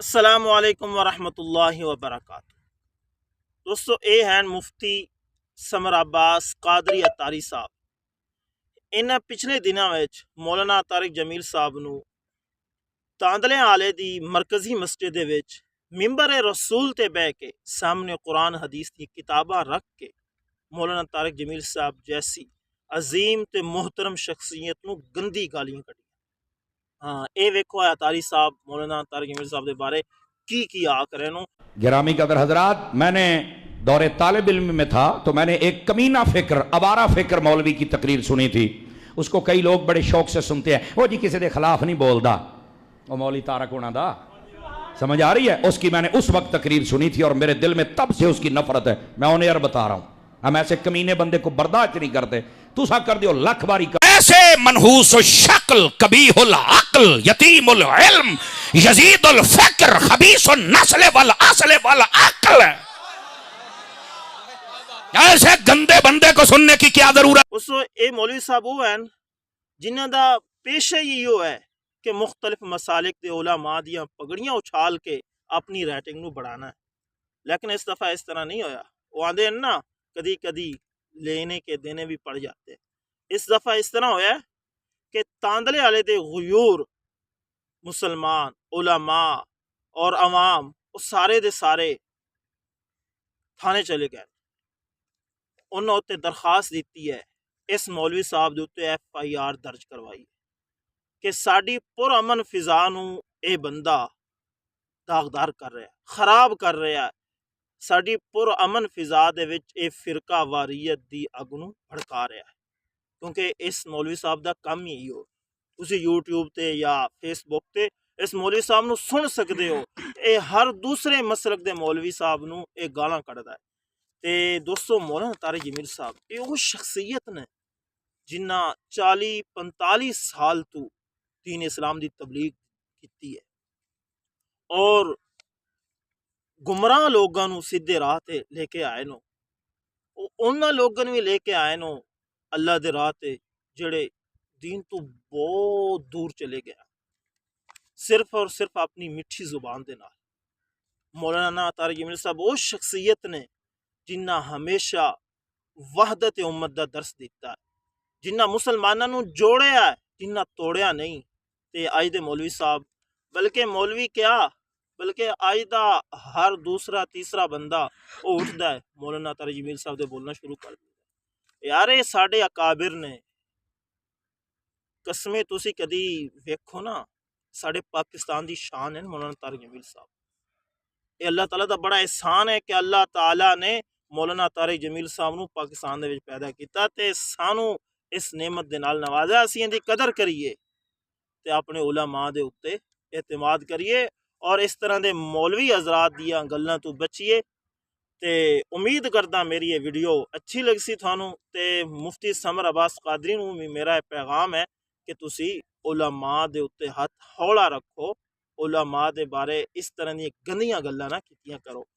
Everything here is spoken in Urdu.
السلام علیکم ورحمۃ اللہ وبرکاتہ۔ دوستو اے ہیں مفتی سمر عباس قادری اتاری صاحب۔ انہیں پچھلے دنوں مولانا طارق جمیل صاحب نو تاندلے آلے دی مرکزی مسجد وچ ممبر رسول تے بہ کے سامنے قرآن حدیث دی کتاباں رکھ کے مولانا طارق جمیل صاحب جیسی عظیم تے محترم شخصیت نو گندی گالیاں کٹی۔ ہاں اے ویکھو اتاری صاحب مولانا طارق جمیل صاحب دے بارے کی آ کرے نو۔ گرامی قدر حضرات، میں نے دور طالب علم میں تھا تو میں نے ایک کمینہ فکر، آوارہ فکر مولوی کی تقریر سنی تھی۔ اس کو کئی لوگ بڑے شوق سے سنتے ہیں، وہ جی کسی دے خلاف نہیں بولدا، وہ مولوی طارق ہونا دا، سمجھ آ رہی ہے؟ اس کی میں نے اس وقت تقریر سنی تھی اور میرے دل میں تب سے اس کی نفرت ہے۔ میں آن ایئر بتا رہا ہوں، ہم ایسے کمینے بندے کو برداشت نہیں کرتے۔ تو سا کر دیو لکھ باری کر، ایسے منحوس الشکل قبیح العقل یتیم العلم یزید الفکر خبیث النسل والاصل والعقل، ایسے گندے بندے کو سننے کی کیا ضرورت؟ اس اے مولوی صاحب وہ ہیں جنہ دا پیشہ ہی یہ ہے کہ مختلف مسالک دے علماء دیاں پگڑیاں اچھال کے اپنی ریٹنگ نو بڑھانا ہے، لیکن اس دفعہ اس طرح نہیں ہویا۔ وہ آدھے ہیں نا کدی کدی لینے کے دینے بھی پڑ جاتے۔ اس دفعہ اس طرح ہویا کہ تاندلے والے دے غیور مسلمان علماء اور عوام وہ سارے دے سارے تھانے چلے گئے۔ انہوں نے درخواست دیتی ہے، اس مولوی صاحب دے اتنے FIR درج کروائی کہ ساڈی پر امن فضا نو اے بندہ داغدار کر رہا ہے، خراب کر رہا ہے، ساڈی پر امن فضا دے وچ اے فرقہ واریت دی اگ نو بھڑکا رہا ہے۔ کیونکہ اس مولوی صاحب دا کم ہی ہو، تسی یوٹیوب تے یا فیس بک تے اس مولوی صاحب نو سن سکتے ہو، اے ہر دوسرے مسلک دے مولوی صاحب نو اے گالاں کڑدا ہے۔ تے دوستو مولانا طارق جمیل صاحب اے وہ شخصیت نے جنہ 40-45 سال تو دین اسلام دی تبلیغ کیتی ہے اور گمراہ لوگاں نو سیدھے راہ تے لے کے آئے نو، انہاں لوگاں نو بھی لے کے آئے نو اللہ دے راہ تے جڑے دین تو بہت دور چلے گیا، صرف اور صرف اپنی میٹھی زبان دے نال۔ مولانا طارق جمیل صاحب وہ شخصیت نے جنہ ہمیشہ وحدت امت دا درس دیتا ہے، جنہ مسلمانوں نو جوڑیا ہے، جنہ توڑیا نہیں۔ تے آج دے مولوی صاحب، بلکہ مولوی کیا بلکہ آج دا ہر دوسرا تیسرا بندہ وہ اٹھتا ہے مولانا طارق جمیل صاحب دے بولنا شروع کر دیتا ہے۔ یار یہ ساڈے اکابر نے، قسمیں تسی کدی ویکھو نا، ساڈے پاکستان دی شان ہے مولانا طارق جمیل صاحب۔ یہ اللہ تعالیٰ دا بڑا احسان ہے کہ اللہ تعالیٰ نے مولانا طارق جمیل صاحب نو پاکستان دے وچ پیدا کیتا تے سانو اس نعمت دے نال نوازا۔ اسی دی قدر کریے تے اپنے علماء دے اتے اعتماد کریے اور اس طرح دے مولوی حضرات دیاں گلاں تو بچیے۔ تے امید کردا میری یہ ویڈیو اچھی لگ سی تھانوں، تے مفتی سمر عباس قادری نو بھی میرا پیغام ہے کہ تسی علماء دے اتے ہاتھ ہولا رکھو، علماء دے بارے اس طرح دی گندیاں گلاں نہ کیتیاں کرو۔